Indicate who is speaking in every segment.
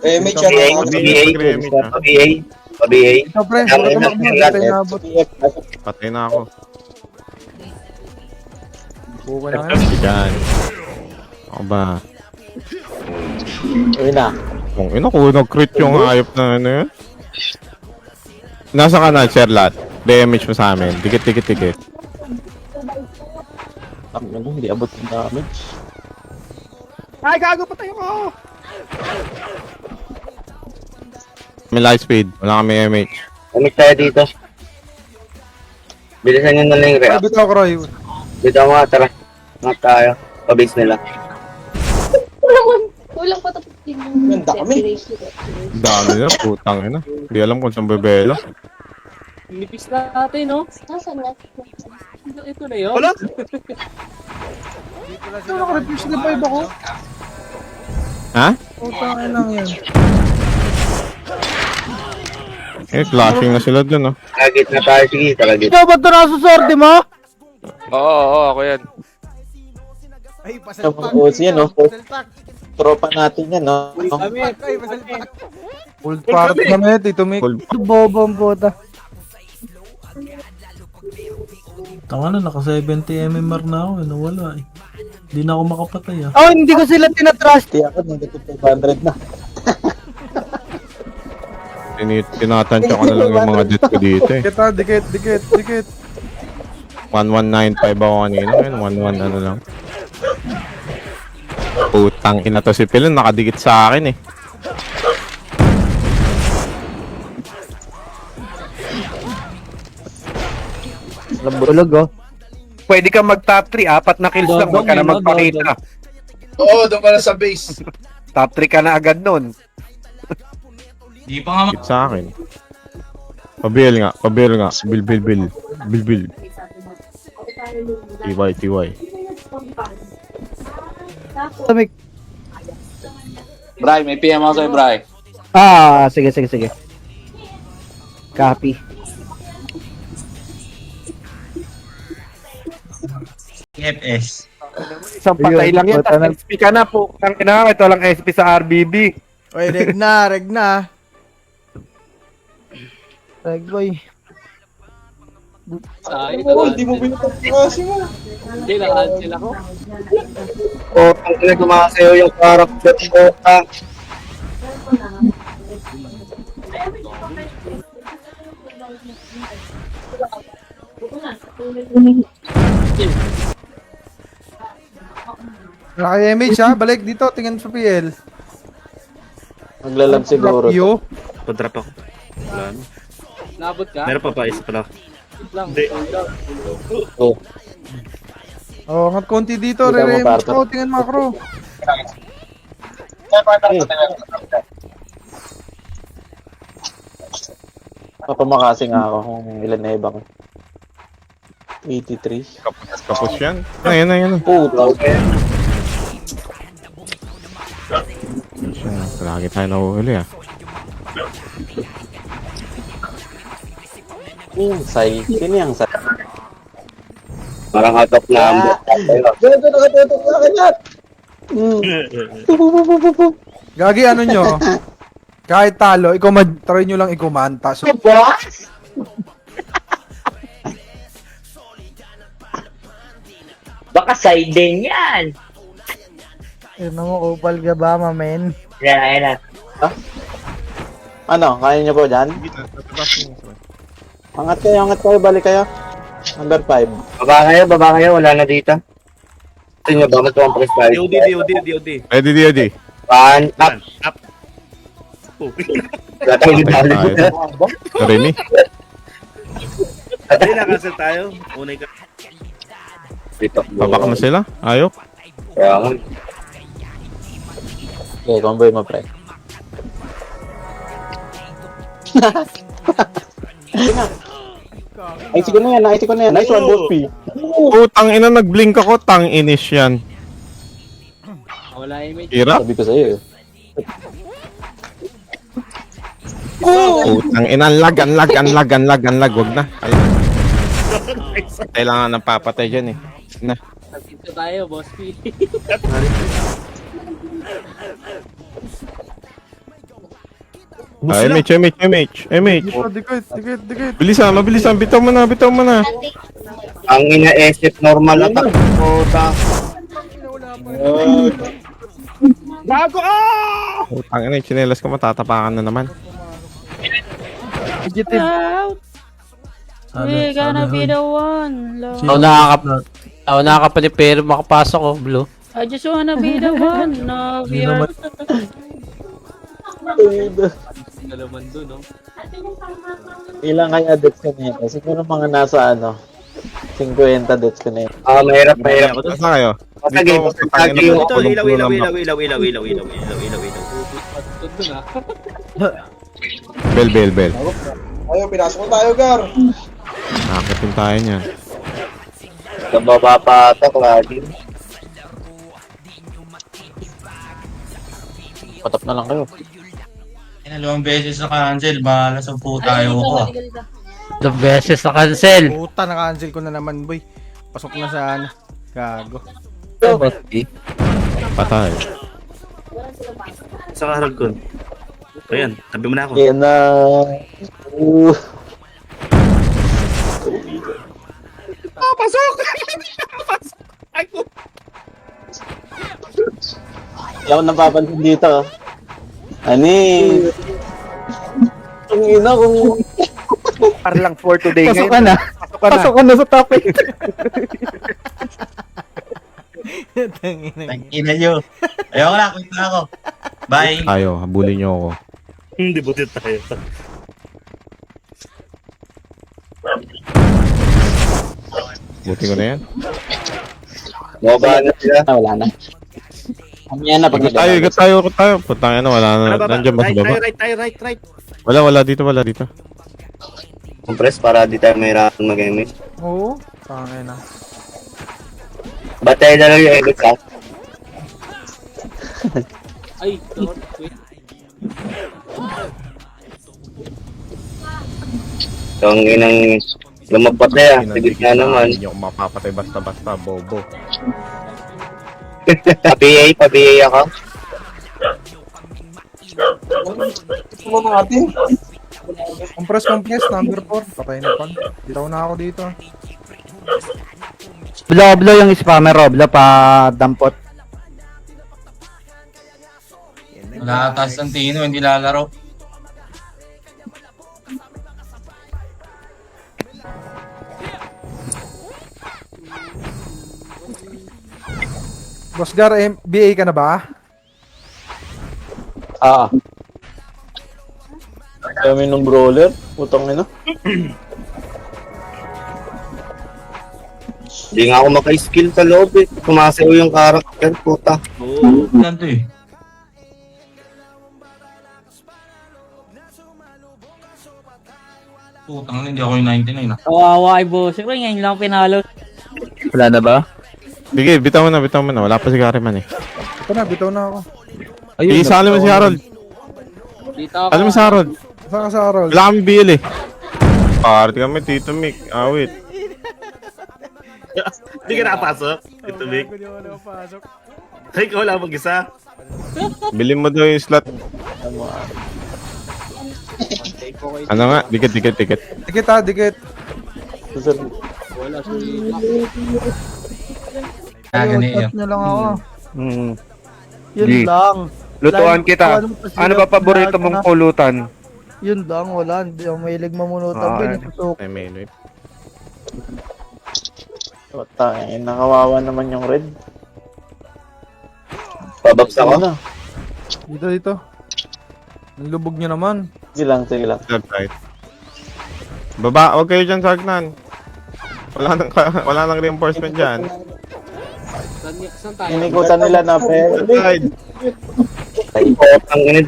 Speaker 1: Eh, may chat
Speaker 2: PA,
Speaker 1: ako.
Speaker 2: PA.
Speaker 3: Ito, pre. Puro tumakbo. Hindi tayo nabot.
Speaker 4: Patay na ako.
Speaker 3: Buko na ngayon.
Speaker 4: Diyan. Ako ba?
Speaker 1: Ayun na.
Speaker 4: Kung ino ko nag-crit yung hayop na ano yun. Nasa ka na, Sherlat. Damage mo sa amin. Dikit.
Speaker 1: Ano, hindi abot yung damage.
Speaker 3: Ay, gago pa tayo ko!
Speaker 4: May light speed. Wala kami MH.
Speaker 2: Umit tayo dito. Bilisan nyo na lang yung
Speaker 3: Ay,
Speaker 2: react.
Speaker 3: bitaw ko, Roy.
Speaker 2: Dito mga tara. Mga tayo. Pabase nila.
Speaker 5: Kulang pa tapos din
Speaker 1: Ang dami.
Speaker 4: Dami na, putang ina. Hindi alam kung saan bebelo.
Speaker 6: Nipis natin, no?
Speaker 5: Nasaan na?
Speaker 6: Ito na yun.
Speaker 3: Wala! Ito naka-refuse na 5 ako.
Speaker 4: Ha?
Speaker 3: Putang ina lang yan.
Speaker 4: Eh, clashing na sila dun, oh.
Speaker 2: Target na tayo. Sige, target.
Speaker 3: Ikaw ba ito nasa sorte mo?
Speaker 7: Oo, ako yan.
Speaker 3: Ay,
Speaker 1: Tapos yan, no? Tropa natin yan, no?
Speaker 3: Full party kami, Tito Mick.
Speaker 4: Full-
Speaker 3: Bobo ang puta.
Speaker 8: Tanga na, naka 70 MMR na ako, nawala eh. Hindi na ako makapatay ah.
Speaker 3: Oh, hindi ko sila tinatrust.
Speaker 1: Di ako, negative 500 na.
Speaker 4: Tinatansya ko na lang yung mga jet ko dito, eh.
Speaker 3: Dikit.
Speaker 4: 1195 ako kanina, ngayon 11 ano lang. Putang ina to si Pilon, nakadikit sa akin, eh.
Speaker 3: Bulog, oh.
Speaker 9: Pwede ka mag-top 3, 4 na kills lang, huwag ka na magpakita.
Speaker 7: Oo, doon ka na sa base.
Speaker 9: Top 3 ka na agad nun.
Speaker 4: Dikit sa akin. Pabil nga. Bil. TY.
Speaker 3: Mick.
Speaker 7: Bray, may PM ako sa'yo, Bray.
Speaker 3: Ah, sige. Copy.
Speaker 1: FS.
Speaker 9: Isang patay lang yan, tapos SP ka na po. Ang ina, ito lang SP sa RBB.
Speaker 3: Oy, reg na. Reg, boy.
Speaker 1: Hindi mo binutang mo.
Speaker 6: Hindi, naka-cancel ako.
Speaker 2: Oh, ang ina gumasayo yung character ko.
Speaker 3: Naka-image ha, balik dito, tingin sa PL.
Speaker 1: Maglalag siguro.
Speaker 3: Yo.
Speaker 10: Padrap ako. Wala na.
Speaker 6: Nabot ka?
Speaker 10: Meron pa pa, isa pala.
Speaker 6: Lang.
Speaker 1: Oh.
Speaker 3: Oh, angat konti dito,
Speaker 1: Hindi ka
Speaker 3: re-remote
Speaker 1: mapartner.
Speaker 3: ko, tingin macro.
Speaker 1: Papamakasi nga ako kung ilan na iba ko. 83.
Speaker 4: Kapos yan. Ayan.
Speaker 1: Puta.
Speaker 4: Lagi tayo nahuhuli, ah.
Speaker 1: Say. Sino yung say?
Speaker 2: Parang hatok na ang
Speaker 1: Dito nakatutok sa akin lahat.
Speaker 3: Gagi, ano nyo? Kahit talo, try nyo lang ikumanta. So,
Speaker 2: Baka siding yan.
Speaker 3: yun mo, upal ka ba, mamen?
Speaker 2: Yan na.
Speaker 1: Ano, kaya nyo po dyan? Angat kayo, balik kayo. Number 5.
Speaker 2: Baba kayo, wala na dito. Ito nyo ba, ito ang press tayo.
Speaker 10: DOD.
Speaker 4: Ready.
Speaker 2: One, up.
Speaker 10: Up. Oh.
Speaker 2: Latay na
Speaker 4: Rini.
Speaker 10: Hindi, nakancel tayo. Unay ka.
Speaker 2: Dito.
Speaker 4: Babak na sila. Ayok.
Speaker 2: Kaya nga.
Speaker 1: Okay, convoy mo, pre. Ay, ko na yan. Nice one, both P.
Speaker 4: Putang ina, nag-blink ako. Tang inis yan.
Speaker 6: Wala image.
Speaker 4: Hirap.
Speaker 1: Sabi ko sa'yo eh.
Speaker 4: Putang ina, lag. Wag na. Kailangan ng papatay dyan, eh. Na.
Speaker 6: Dito tayo, boss P.
Speaker 4: MH.
Speaker 3: Dito, dikit.
Speaker 4: Bilisan. Bitaw mo na.
Speaker 2: Ang ina-SF normal attack. Puta.
Speaker 4: Putang ina, chinelas ka matatapakan na naman.
Speaker 8: We're
Speaker 5: gonna be the one. Lord.
Speaker 6: Ako nakakapalipero makapasok ko, Blue.
Speaker 5: I just wanna be the one of
Speaker 8: Hindi
Speaker 5: your...
Speaker 8: naman.
Speaker 6: Dalaman doon, no?
Speaker 1: Ilang kaya deaths ko na yun? Siguro mga nasa 50 deaths ko na yun.
Speaker 2: Mahirap.
Speaker 4: Nasa kayo?
Speaker 2: Pasagi yung
Speaker 10: Ito, ilaw.
Speaker 6: Doon, ah.
Speaker 4: Bell.
Speaker 3: Ayo, pinasok ko tayo, Gar.
Speaker 4: Nakakitin tayo niyan.
Speaker 2: Nababa pa attack lagi.
Speaker 1: Patap na lang kayo.
Speaker 2: Dalawang beses na cancel. Bahala sa tayo ko.
Speaker 6: The beses na cancel.
Speaker 3: Puta, na-cancel ko na naman, boy. Pasok na sa gago.
Speaker 4: Patay.
Speaker 10: Sa Haragon. Ayan, tabi mo na ako.
Speaker 1: Yan na. Hindi ako napapansin dito. Ani? Ang ina kung...
Speaker 9: Par lang for today.
Speaker 3: Pasok ka na. Pasok ka na sa top 8.
Speaker 2: Ina nyo. Ayoko na, quit na ako. Bye.
Speaker 4: Tayo, habulin niyo ako.
Speaker 10: Hindi butit tayo.
Speaker 4: Buti ko na yan.
Speaker 2: Mababa na sila.
Speaker 1: Wala na. Mamaya na pag
Speaker 4: Ikot tayo. Putang ina, wala na. Nandiyan ba sa baba?
Speaker 10: Right.
Speaker 4: Wala dito.
Speaker 2: Compress para di tayo mahirapan mag-MH.
Speaker 3: Oo. Tangin na.
Speaker 2: Batay na lang yung edit ha.
Speaker 6: Ay, Lord, wait.
Speaker 2: Ang inang lumagpat na yan. Sigit nga naman.
Speaker 4: Hindi niyo ako mapapatay basta-basta, bobo.
Speaker 2: Pa-BA ako.
Speaker 3: Compress, number 4. Patay na pan. Bitaw na ako dito.
Speaker 9: Blow yung spammer, Blow pa dampot.
Speaker 2: Wala atas ng Tino, hindi lalaro.
Speaker 3: Boss Gar, BA ka na ba?
Speaker 1: Kami nung brawler. Putang ina.
Speaker 2: Hindi nga ako maka-skill sa loob eh. Kumasayo yung character, puta.
Speaker 10: Oo.
Speaker 2: Ganto eh. Putang hindi ako yung 99 ah.
Speaker 5: Kawawa ay boss. Siguro ngayon lang pinalo.
Speaker 9: Wala na ba?
Speaker 4: Sige, bitaw mo na. Wala pa si Kariman eh.
Speaker 3: Ito na, bitaw na ako.
Speaker 4: Sige, sali mo si Harold.
Speaker 6: Dito ako.
Speaker 4: Alam mo si Harold.
Speaker 3: Saan ka sa Harold?
Speaker 4: Wala kami BL eh. Party kami, Tito Mick. Wait.
Speaker 10: Hindi ka nakapasok. Ito, Vic. Try ko wala mag-isa.
Speaker 4: Bilhin mo daw yung slot. Ano nga? Dikit.
Speaker 3: Dikit ha, dikit.
Speaker 6: Wala si...
Speaker 2: Ganyan.
Speaker 5: Nyo lang ako. Yun
Speaker 9: G.
Speaker 5: lang.
Speaker 9: Lutuan kita. Ano ba paborito mong pulutan?
Speaker 5: Yun lang, wala. Hindi ako mahilig mamunutan. Pinatutok.
Speaker 4: Ay, main whip.
Speaker 1: Putang ina, kawawa naman yung red.
Speaker 2: Pababs ako.
Speaker 1: na.
Speaker 3: Dito. Ang lubog nyo naman.
Speaker 1: Sige lang.
Speaker 4: Slot right. Baba, huwag kayo dyan sa agnan. Wala nang reinforcement dyan.
Speaker 6: Saan tayo?
Speaker 1: Inikutan nila na pero.
Speaker 4: Side.
Speaker 2: Potang ina.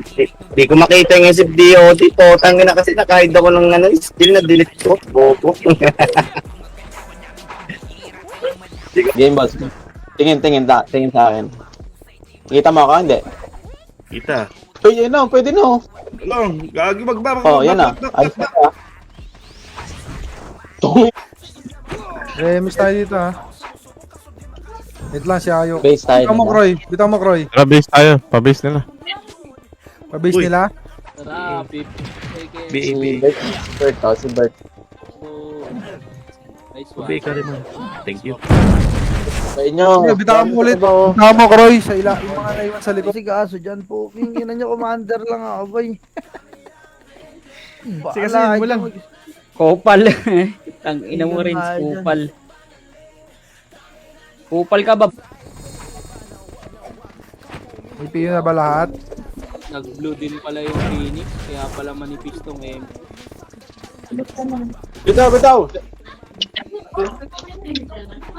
Speaker 2: Di ko makita yung SFDOD. Potang ina kasi nakahid ako ng skill na delete ko. Bobo.
Speaker 1: Game boss. Tingin sa akin. Kita mo ako, hindi?
Speaker 10: Kita.
Speaker 1: Uy, yun na, pwede na.
Speaker 10: Long, gagi magbaba.
Speaker 1: Oh, yan na. Ayos na ka.
Speaker 3: Miss tayo dito ha. Wait lang si Ayo.
Speaker 1: Base tayo.
Speaker 3: Bitaw mo, Croy.
Speaker 4: Tara, base tayo. Pa-base nila.
Speaker 3: Pa-base
Speaker 10: Uy.
Speaker 3: nila.
Speaker 6: Tara,
Speaker 1: Si Bert. Bert, oh, si Bert.
Speaker 6: Nice
Speaker 10: Ubi ka rin mo. Thank you.
Speaker 1: Sa inyo.
Speaker 3: Bitawan mo ulit.
Speaker 1: Ano?
Speaker 3: Bitawan mo, Kroy, sa yung mga naiwan sa likod.
Speaker 5: Kasi kaso dyan po, yung ina nyo, commander lang ako, boy.
Speaker 9: Sige, mo lang.
Speaker 11: Kupal. Ang ina mo rin,
Speaker 5: Ayun,
Speaker 11: kupal. Kupal ka ba?
Speaker 3: May piyo na ba lahat?
Speaker 6: Nag-blue din pala yung Phoenix, kaya pala manipis tong M.
Speaker 1: Bitaw, bitaw.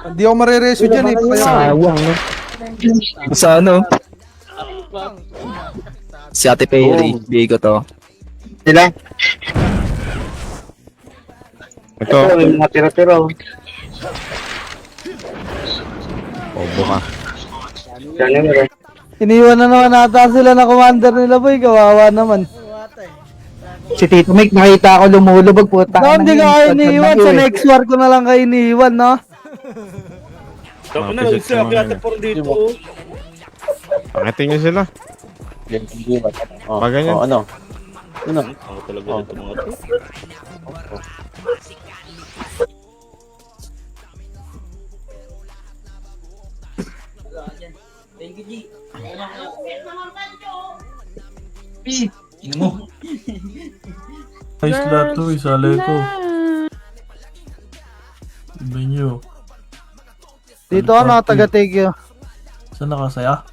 Speaker 3: Hindi ako marereso dyan eh.
Speaker 2: Sawang, no? Sa ano? Si Ate Perry, bigo to. Sila?
Speaker 4: Ito,
Speaker 2: May mga tira-tira. Oh.
Speaker 4: bobo ka.
Speaker 2: Yan yun, eh.
Speaker 5: Iniwan na naman ata sila na commander nila, boy. Kawawa naman.
Speaker 9: Si Tito Mike, nakita ako lumulubog po.
Speaker 5: No, hindi ka kayo iniwan. Sa next war ko na lang kayo iniwan, no?
Speaker 10: Tapos na, isa ako yata por dito.
Speaker 4: Pakitin nyo sila.
Speaker 1: Hindi ba? Oh,
Speaker 4: Pag ganyan.
Speaker 1: oh, ano? Ano?
Speaker 10: Ako talaga dito mga to.
Speaker 11: Thank you, G.
Speaker 8: Nice lahat to, isalay ko. Iba nyo.
Speaker 5: Dito ano, taga-take yun.
Speaker 8: Saan nakasaya?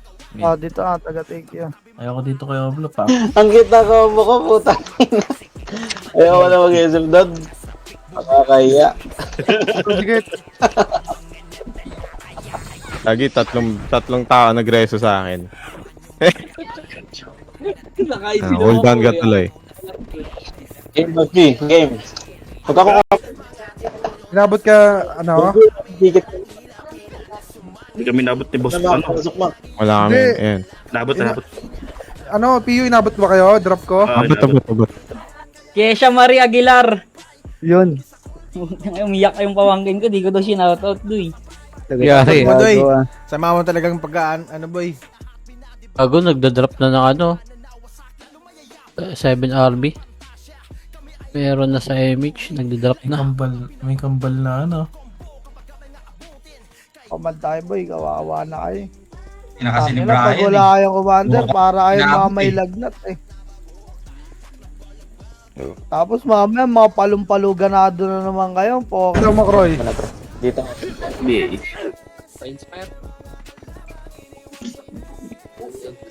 Speaker 5: Ah, dito taga-take yun.
Speaker 8: Ayoko dito kay Oblo pa.
Speaker 1: Ang kita ko mo ko, puta. Ayaw ko na mag-isip doon. Nakakaya.
Speaker 4: Lagi, tatlong tao nagreso sa akin. Hold down ka tuloy.
Speaker 1: Game of me, game. Pag ako
Speaker 3: Inabot ka, ano?
Speaker 1: dikit
Speaker 10: Hindi kami nabot ni boss.
Speaker 1: na
Speaker 10: Ano?
Speaker 1: pasok mo.
Speaker 4: Wala kami,
Speaker 3: Hindi.
Speaker 4: ayan.
Speaker 10: Nabot.
Speaker 3: Ano, Piyo, inabot ba kayo? Drop ko?
Speaker 4: Abot.
Speaker 11: Kesha Marie Aguilar.
Speaker 5: Yun.
Speaker 11: Umiyak yung pamangkin ko, di ko daw sinoutout doy.
Speaker 6: Yari.
Speaker 9: Doy, sama mo talagang pagkaan, ano boy?
Speaker 6: Bago, nagda-drop na ng ano. 7 RB. Meron na sa MH, nagda-drop na.
Speaker 8: May kambal na ano.
Speaker 5: Command tayo, boy. Kawawa na kayo.
Speaker 7: Ina kasi ni
Speaker 5: Pag
Speaker 7: Brian.
Speaker 5: wala kayong commander, para kayong mga may lagnat, eh. Tapos mamaya, mga palumpaluganado na naman kayo.
Speaker 3: Ito mo, Kroy.
Speaker 1: Ano, pre? Dito.
Speaker 10: Hindi.
Speaker 6: Pa-inspire.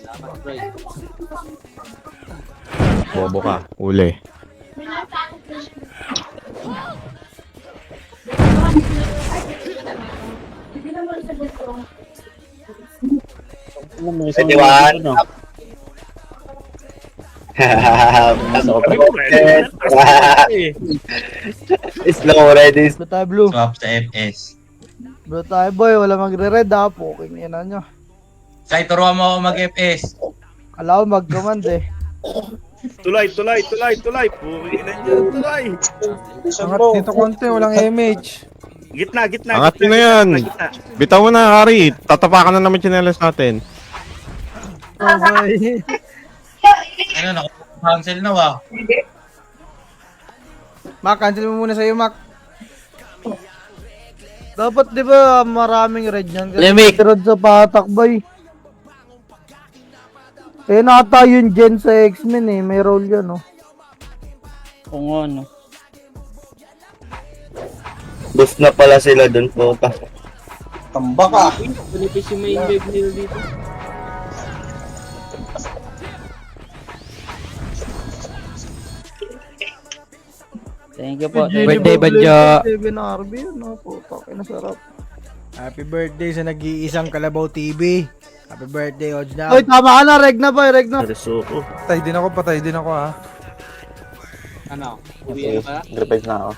Speaker 6: Salamat, Bray.
Speaker 4: Bobo ka. Uli.
Speaker 1: Ano mo, isang
Speaker 2: 21.
Speaker 1: ano?
Speaker 2: Slow already.
Speaker 5: Blue tayo, blue.
Speaker 7: Swap sa FS.
Speaker 5: Blue tayo, boy. Wala magre-red, ha. Puking ina nyo.
Speaker 7: Sai, turuan mo ako mag-FS.
Speaker 5: Kala ko mag-command, eh.
Speaker 10: Tulay. Puwi na niya, tulay.
Speaker 3: Angat dito konti, walang MH.
Speaker 10: Gitna.
Speaker 4: Angat mo na yan. Bitaw mo na, Ari. Tatapakan na naman chinelas natin.
Speaker 5: Okay.
Speaker 7: Ano, cancel na wa.
Speaker 9: Mac, cancel mo muna sa'yo, Mac.
Speaker 5: Dapat, di ba, maraming red yan?
Speaker 6: Lemik.
Speaker 5: Red sa patak, boy. Eh, nata yung Gen sa X-Men, eh. May role yan, no?
Speaker 11: Kung ano.
Speaker 2: Boost na pala sila dun po.
Speaker 1: Tamba ka.
Speaker 6: Manipis yung main wave nila dito.
Speaker 11: Thank you po.
Speaker 6: Birthday, Banjo.
Speaker 5: 7 RB, no? Putak, inasarap.
Speaker 9: Happy birthday sa nag-iisang Kalabaw TV. Happy birthday, Odds na.
Speaker 5: Oy, tama ka na. Reg na, boy. Reg na.
Speaker 10: Resuko.
Speaker 3: Patay din ako, ha.
Speaker 6: Ano? Uwi pa?
Speaker 1: Revive na ako.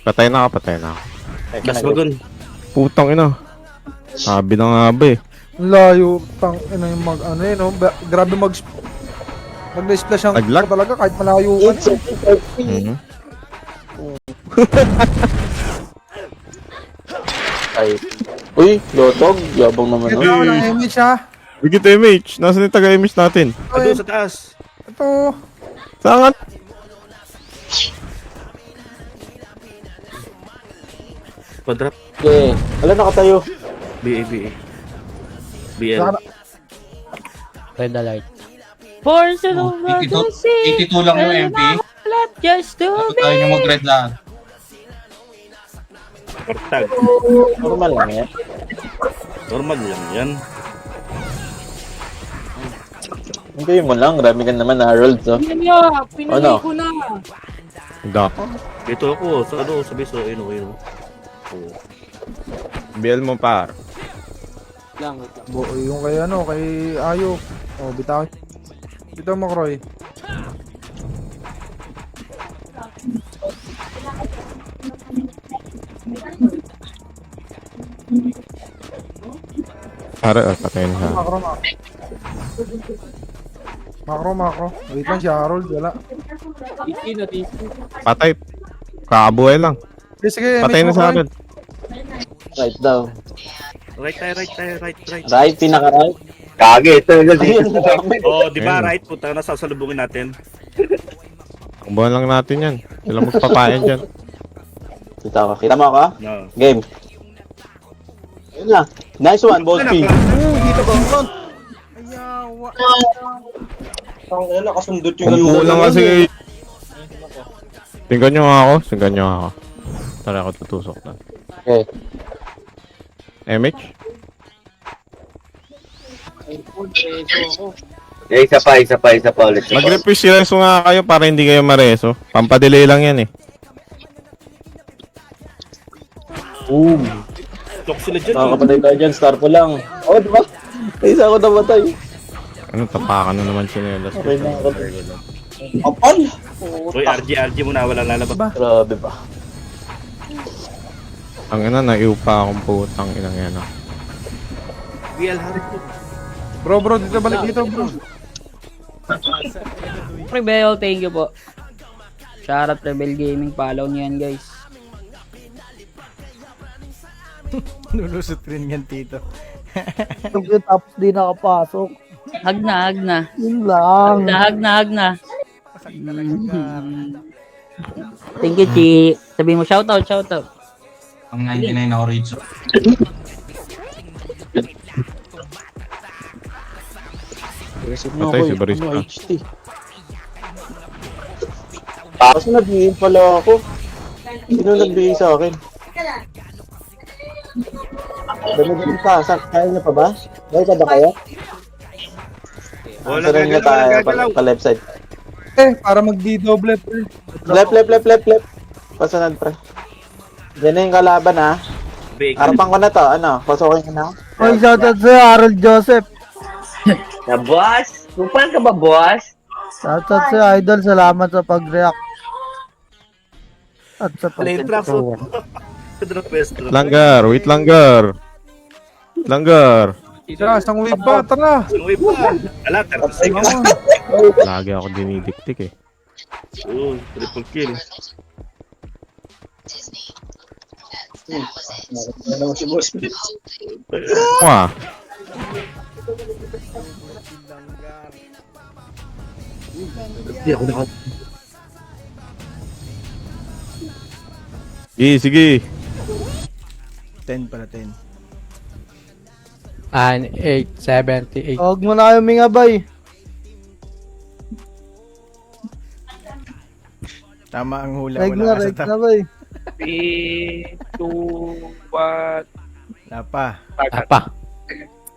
Speaker 4: Patay na ako.
Speaker 10: Gas wagon.
Speaker 4: Putang ina. Sabi na nga ba eh.
Speaker 3: Ang layo, ano yung ano yun, no? Grabe mag-splash ang
Speaker 4: Naglag?
Speaker 3: talaga kahit malayo ka.
Speaker 4: Mhm.
Speaker 1: Ay. Uy, lotog. Yabang naman.
Speaker 3: Ito, walang MH, ha.
Speaker 4: Bigit MH. Nasaan yung taga-MH natin?
Speaker 10: Ado sa taas.
Speaker 3: Ito.
Speaker 4: Saan?
Speaker 10: Quadrop.
Speaker 1: Okay. Wala nakatayo.
Speaker 10: BA, BA. BL.
Speaker 6: Red alert.
Speaker 11: Force it
Speaker 7: Oh,
Speaker 11: over the sea.
Speaker 7: 82 lang yung MP.
Speaker 11: Left just to
Speaker 7: Dapat
Speaker 11: be.
Speaker 7: tayo yung mag-red lahat.
Speaker 10: Portag.
Speaker 1: Normal lang yan.
Speaker 10: Normal lang yan.
Speaker 1: Hindi mo lang. Marami ka naman Harold. So. Ano?
Speaker 11: ko na.
Speaker 4: Da.
Speaker 10: Dito ako, sa ano, sa beso, ino. Oh.
Speaker 4: BL mo par.
Speaker 3: Yung kay ano, kay Ayo. Oh, bitaw. Bitaw mo, Kroy.
Speaker 4: Pare, patayin siya.
Speaker 3: Makro. Wait lang si Harold, wala.
Speaker 4: Patay. Kakabuhay lang.
Speaker 3: Sige,
Speaker 4: Patay na
Speaker 3: MH mo,
Speaker 4: sa
Speaker 3: Kroy.
Speaker 4: akin.
Speaker 1: Right daw.
Speaker 10: Right.
Speaker 1: Right, pinaka-right.
Speaker 2: Kage, ito yung
Speaker 1: Ayun, dami.
Speaker 10: Oh, di ba,
Speaker 4: Ayun.
Speaker 10: right? Punta na sasalubungin natin.
Speaker 4: Ang buwan lang natin yan. Sila magpapayan dyan.
Speaker 1: Kita mo ako?
Speaker 10: No.
Speaker 1: Game. Ayun na. Nice one, Boss P.
Speaker 2: Dito ba ako?
Speaker 1: Ayun, nakasundot
Speaker 4: Kumpo lang kasi. Tingnan nyo nga ako. Tara ako tutusok na.
Speaker 1: Okay.
Speaker 4: MH?
Speaker 2: Isa pa ulit.
Speaker 4: Mag-refresh reso nga kayo para hindi kayo mareso. Pampadelay lang yan eh.
Speaker 1: Boom.
Speaker 10: Lock sila dyan.
Speaker 1: Nakakapatay tayo dyan, star po lang. Oh, diba? Isa ako namatay.
Speaker 4: Ano, tapakan na naman sinelas.
Speaker 1: Okay na ako. Kapal!
Speaker 10: Uy, RG muna, walang lalabas.
Speaker 1: Grabe ba?
Speaker 4: Ang ina, naiupa akong putang inang yan ah.
Speaker 10: BL Harry po.
Speaker 3: Bro, dito balik dito, bro.
Speaker 11: Rebel, thank you po. Shoutout Rebel Gaming, follow niyo yan guys.
Speaker 5: Lulusot rin yan, Tito. Tapos di nakapasok.
Speaker 11: Hag na.
Speaker 5: Yun lang.
Speaker 11: Hag na. Thank you, Chi. Sabihin mo, shoutout.
Speaker 7: Ang 99 na orange.
Speaker 4: Patay si Barista.
Speaker 1: HT. Kasi nabigay pala ako. Sino nagbigay sa akin? Dami pa. Kaya niya pa ba? Dahil ka ba kaya?
Speaker 10: Wala
Speaker 1: Sarayin niya tayo pa left side.
Speaker 3: Para magdi-double.
Speaker 1: Left. Pasunod pre. Diyan na yung kalaban ha. Harapan ko na to. Ano? Pasukin ko na.
Speaker 5: Oy, shoutout sa'yo, Harold Joseph.
Speaker 2: Na boss? Lupan ka ba, boss?
Speaker 5: Shoutout sa'yo, Idol. Salamat sa pag-react. At sa
Speaker 10: Lane trap. Drop best.
Speaker 4: Wait langgar.
Speaker 3: Tara, isang wave ba? Tara.
Speaker 10: Uy pa. Ala, 30 seconds.
Speaker 4: Lagi ako dinidiktik eh.
Speaker 10: Oh, triple kill.
Speaker 4: Wah. Sige.
Speaker 5: 10 pala, 10.
Speaker 6: 9, 8, 78.
Speaker 5: Huwag mo na kayo mingabay.
Speaker 9: Tama ang hula.
Speaker 5: Reg na, bay.
Speaker 2: 3, 2, 1.
Speaker 9: Wala pa.
Speaker 6: Apa.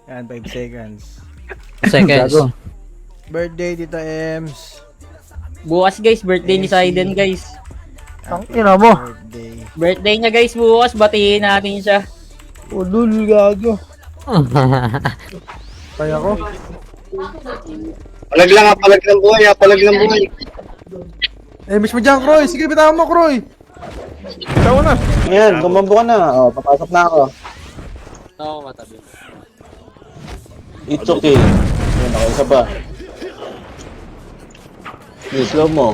Speaker 9: Yan, 5 seconds.
Speaker 6: Seconds.
Speaker 9: Birthday, Tita Ems.
Speaker 11: Bukas guys, birthday ni Saiden guys.
Speaker 5: Ang ina mo.
Speaker 9: Birthday.
Speaker 11: Birthday niya guys bukas, batiin natin siya.
Speaker 5: Ulul, gago.
Speaker 3: Kaya ko.
Speaker 2: Palag ng buhay.
Speaker 3: Miss mo dyan, Kroy. Sige, bitawan mo, Kroy.
Speaker 4: Ikaw na.
Speaker 1: Ngayon, kumambo ka na. O, papasok na ako. It's okay. Ayun, nakaisa pa. Slow mo.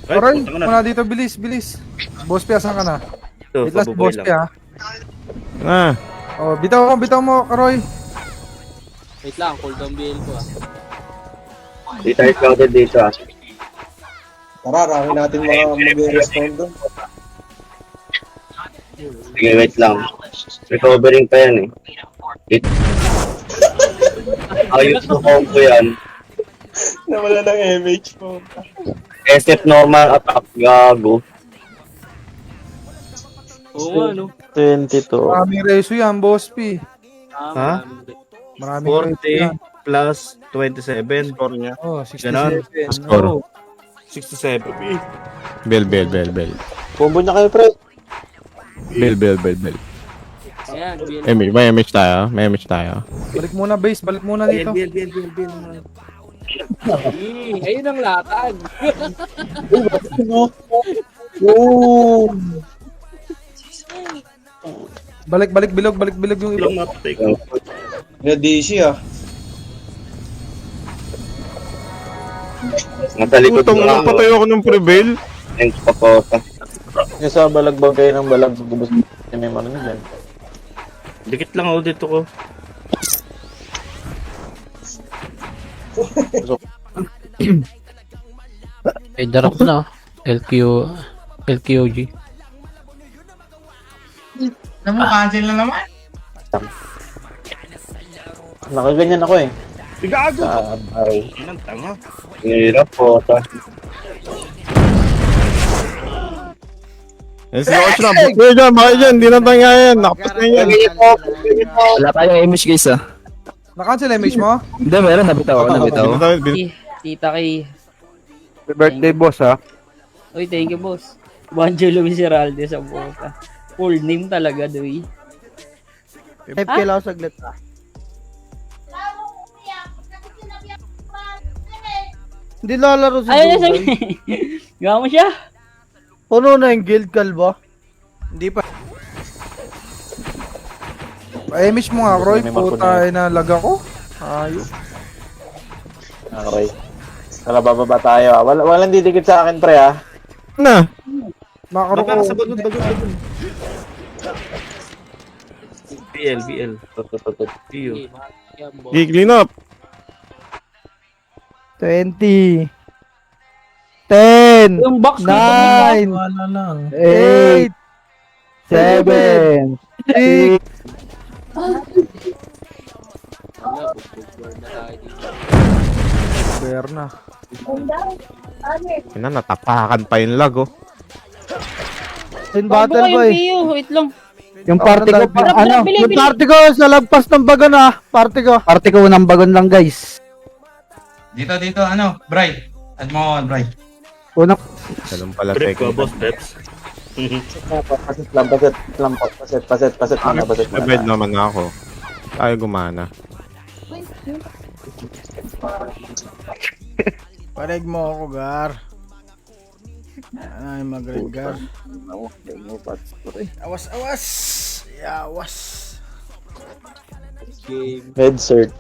Speaker 3: Kroy, muna dito, bilis. Boss P, asan ka na?
Speaker 10: Ito,
Speaker 3: Wait last, Boss P, ha?
Speaker 4: Ah.
Speaker 3: Oh, bitaw mo, Kroy.
Speaker 6: Wait lang, cooldown BL ko ah.
Speaker 2: Di tayo scouted dito ah.
Speaker 1: Tara, rami natin mga mag-respond doon.
Speaker 2: Sige, wait lang. Recovering pa yan eh. Ayos na combo yan.
Speaker 1: Nawala ng MH po.
Speaker 2: SF normal attack, gago.
Speaker 6: Oo nga, no?
Speaker 1: 22.
Speaker 3: Maraming reso yan, Boss P.
Speaker 10: Ha?
Speaker 3: Maraming reso yan.
Speaker 10: 40 plus 27. Score niya.
Speaker 3: Oh,
Speaker 10: Ganon.
Speaker 3: 67.
Speaker 4: Score.
Speaker 3: Oh.
Speaker 10: 67.
Speaker 4: Bell.
Speaker 1: Combo na kayo, pre.
Speaker 4: Bell.
Speaker 6: Ayan, BL.
Speaker 4: May MH tayo.
Speaker 3: Balik muna, base. Balik muna dito.
Speaker 6: Ayun ang latag.
Speaker 1: Oo.
Speaker 3: Balik bilog yung iba.
Speaker 10: Ilang mapatay ko.
Speaker 1: DC ah.
Speaker 2: Nasa likod
Speaker 4: Utang
Speaker 2: mo
Speaker 4: na patay ako ng prevail.
Speaker 2: Thanks pa po.
Speaker 1: Yung sa balagbag kayo ng balag, gubos na may ano dyan.
Speaker 10: Dikit lang ako dito ko.
Speaker 6: Ay, darap na. LQOG.
Speaker 7: Alam mo, cancel na naman.
Speaker 1: Nakaganyan ako eh.
Speaker 10: Bigago!
Speaker 1: Sa araw.
Speaker 10: Inang tanga.
Speaker 2: Hirap po.
Speaker 4: Yes, coach na. Bakit dyan? Di na tayo yan. Nakapas na yan.
Speaker 2: Wala tayong image guys ah.
Speaker 3: Na-cancel image mo?
Speaker 2: Hindi, meron. Nabitaw.
Speaker 11: Tita kay...
Speaker 9: Happy birthday, boss, ha?
Speaker 11: Uy, thank you, boss. Banjo Luis Heralde sa buka. Full name talaga, doy.
Speaker 5: 5K lang ako saglit. Hindi lalaro si
Speaker 11: Ayun na
Speaker 5: Dugan.
Speaker 11: sabi. Gawa mo siya.
Speaker 5: Puno na yung guild kalba.
Speaker 3: Hindi pa. Pa-image mo nga, Roy. Puta na lag ako. Ayos.
Speaker 1: Okay. Wala bababa tayo ah. Walang didikit sa akin, pre ah.
Speaker 4: Na.
Speaker 3: Makaro ko.
Speaker 10: Baka sa bagod. BL. Tiyo.
Speaker 4: Clean up.
Speaker 5: 20. 10.
Speaker 11: Yung box
Speaker 5: 9.
Speaker 8: Wala lang.
Speaker 5: 8. 7. 6.
Speaker 3: Berna.
Speaker 4: Natapakan pa yung lag oh.
Speaker 5: In battle boy.
Speaker 11: Wait lang.
Speaker 5: Yung party ko pa, ano?
Speaker 11: bili.
Speaker 5: Yung party ko sa lagpas ng bagon ah. Party ko. Party ko ng bagon lang guys.
Speaker 7: Dito, ano? Bray. Add mo ako, Bray.
Speaker 5: Unang
Speaker 4: Ganun pala
Speaker 10: Trip ko,
Speaker 4: technique.
Speaker 10: boss, Peps.
Speaker 1: Paset lang, paset muna, paset muna.
Speaker 4: Nabed naman ako. Tayo gumana.
Speaker 5: Parig mo ako, Gar. Ay, mag-red, Gar. Awas. Yawas.
Speaker 1: Head cert.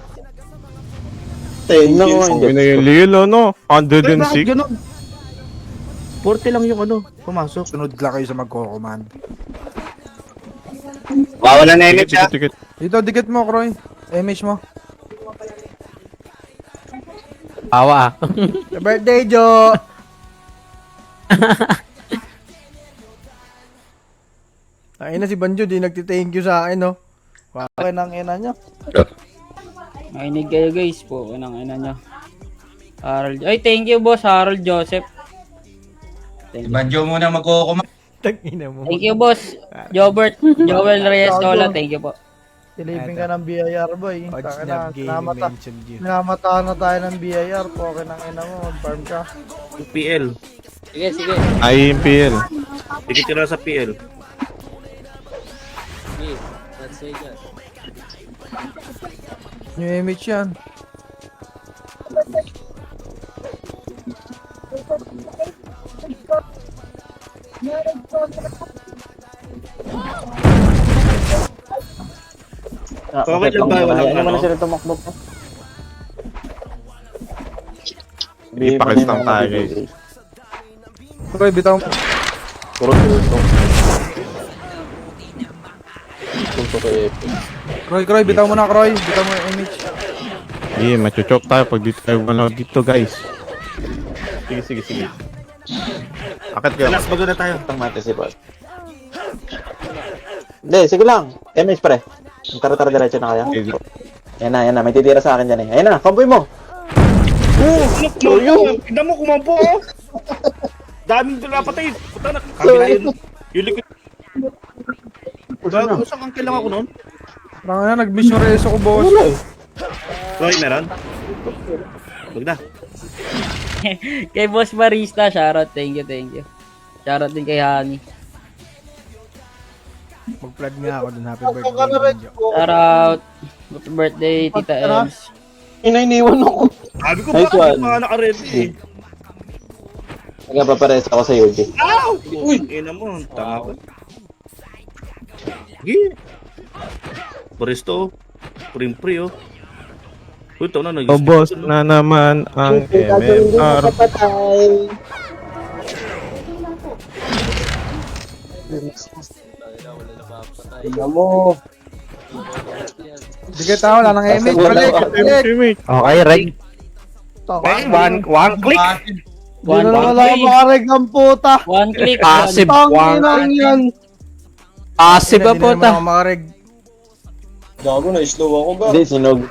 Speaker 1: Tingnan ko
Speaker 4: Sabi na yung Lilo, no? 106.
Speaker 10: 40 lang yung ano, pumasok.
Speaker 3: Sunod lang kayo sa magko-command.
Speaker 2: Wawala na image ah.
Speaker 4: Tikit.
Speaker 3: Dito, dikit mo, Roy. Image mo.
Speaker 6: Awa ah.
Speaker 5: Happy birthday, Jo! Ay na si Banjo, di nagti-thank you sa akin, no? Okay nang ina nyo.
Speaker 11: Makinig kayo guys po. Anong ina nyo. Harold. Ay, thank you boss. Harold Joseph. Thank you.
Speaker 7: Banjo muna magkukumang.
Speaker 5: Tag-ina mo.
Speaker 11: Thank you boss. Jobert. Joel Reyes Tola. Thank you po.
Speaker 5: Silipin ka ng BIR, boy.
Speaker 9: Odds
Speaker 5: Taka
Speaker 9: na
Speaker 5: na,
Speaker 9: game
Speaker 5: namata.
Speaker 9: mentioned you.
Speaker 5: Namatahan na tayo ng BIR. Okay nang ina mo, mag-farm ka.
Speaker 10: PL.
Speaker 11: Sige.
Speaker 4: IMPL.
Speaker 10: Dikit ka na sa PL.
Speaker 6: That's it yan.
Speaker 3: New image yan.
Speaker 10: Okay lang ba? Walang
Speaker 1: Ano
Speaker 10: ano?
Speaker 1: na sila tumakbo po?
Speaker 4: Ipakis lang tayo, guys.
Speaker 3: Roy, bitaw.
Speaker 1: Puro tutok. Tutok kay Epic.
Speaker 3: Roy, bitaw mo na, Roy. Bitaw mo yung image.
Speaker 4: Sige, machuchok tayo pag dito tayo manood dito, guys. Sige. Akit ka.
Speaker 10: Last bago na tayo.
Speaker 1: Itong mati si boss. Hindi, sige lang. MS pre. Tara diretso na kaya. Yan na. May titira sa akin dyan eh. Ayan na, comboy mo.
Speaker 10: Tignan mo, kumampo oh. Daming doon napatay. Puta na, kabila yun. Yung likod. Gago, saan kang kailangan ko nun?
Speaker 3: Parang na, nag-mission reso ko, boss.
Speaker 10: Roy, meron? Huwag na.
Speaker 11: Kay Boss Barista, shoutout. Thank you. Shoutout din kay Hani.
Speaker 5: Mag-flood nga ako dun. Happy birthday, Banjo.
Speaker 11: Shoutout. Happy birthday, Tita Ems.
Speaker 1: Iniwan ako.
Speaker 10: Sabi ko,
Speaker 1: Nice
Speaker 10: bakit
Speaker 1: one.
Speaker 10: yung mga naka-ready eh?
Speaker 1: Nagpapares ako sa UG.
Speaker 10: Uy! Ina mo, tama ko. Sige. Baristo, Primpri oh. Uy, ito na,
Speaker 4: Ubos na naman ang MMR.
Speaker 3: Sige tao, wala nang image. Balik.
Speaker 2: Okay, Reg.
Speaker 10: One click.
Speaker 11: One
Speaker 9: Makareg ng puta.
Speaker 11: click.
Speaker 6: Passive.
Speaker 9: Tanginang yan.
Speaker 6: Passive ba
Speaker 5: Hindi
Speaker 6: po
Speaker 5: na naman
Speaker 6: ta?
Speaker 5: ako makareg.
Speaker 1: Hindi, sinog.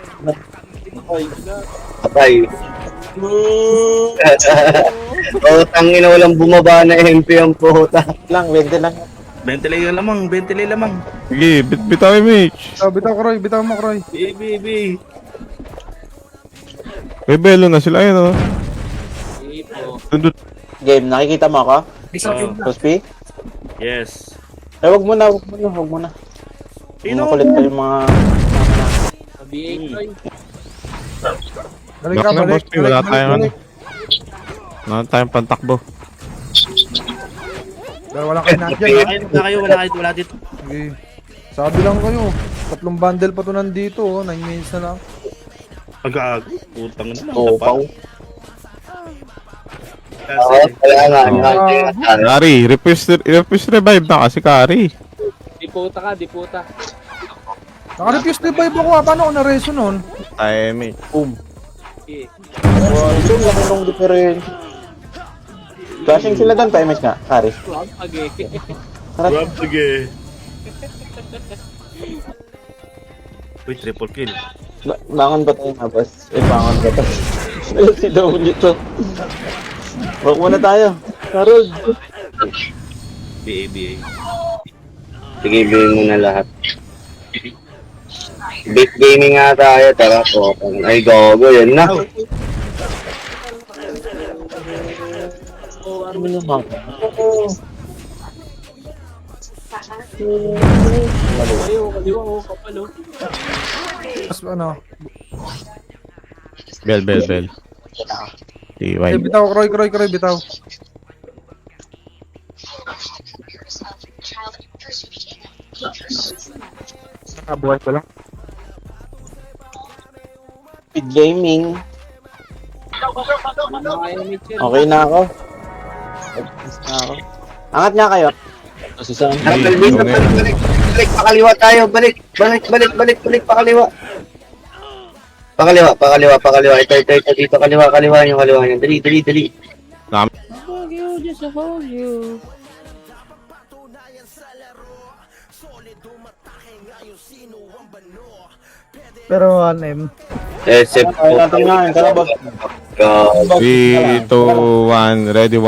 Speaker 2: Patay. Putang ina, walang bumaba na MP ang puta.
Speaker 1: Lang, 20 lang.
Speaker 10: 20 lamang.
Speaker 4: Sige, bitaw image.
Speaker 3: Oh, bitaw mo, Kroy.
Speaker 10: Baby.
Speaker 4: May belo na sila yun, oh. Dundut.
Speaker 1: Game, nakikita mo ako? Kuspi?
Speaker 10: Yes.
Speaker 1: Eh, wag mo na. Makulit pa yung mga...
Speaker 3: Balik
Speaker 4: Back
Speaker 3: ka,
Speaker 4: na, boss. Wala tayong ano.
Speaker 3: balik.
Speaker 4: Wala tayong pantakbo.
Speaker 3: Pero wala kayo nandiyan,
Speaker 10: Wala dito.
Speaker 3: Sige. Sabi lang kayo. 3 bundle pa to nandito, 9 minutes na lang.
Speaker 10: Agag. Putang na.
Speaker 1: Topaw.
Speaker 2: Kaya nga,
Speaker 4: Kari, refuse revive na kasi Kari.
Speaker 3: Naka-refuse revive ako, paano ako na-reso nun?
Speaker 4: Timing.
Speaker 1: Wow, ito lang yung difference. Flashing sila doon, pa-image nga, Kari.
Speaker 10: Grab sige. Uy, triple kill.
Speaker 1: Bangon ba tayo nga, boss? Bangon ba tayo? Si W to. Walk muna tayo. Harold.
Speaker 10: BA.
Speaker 2: sige, bilhin mo na lahat. Big gaming nga tayo, tara po. Ay, gogo, yan na.
Speaker 1: Ano naman?
Speaker 3: Mas ano?
Speaker 4: Bell.
Speaker 3: Eh, bitaw, Kroy, bitaw.
Speaker 9: Buhay ko lang.
Speaker 1: Speed gaming. Okay na ako. Angat nga kayo. Susan.
Speaker 2: Balik, pakaliwa tayo, balik, pakaliwa. Pakaliwa, ito, dito, kaliwa nyo, dali.
Speaker 9: Pero 1M.
Speaker 2: SF
Speaker 1: Ay, natin nga, yun. Tara, boss.
Speaker 4: 3, 2, 1, ready, 1.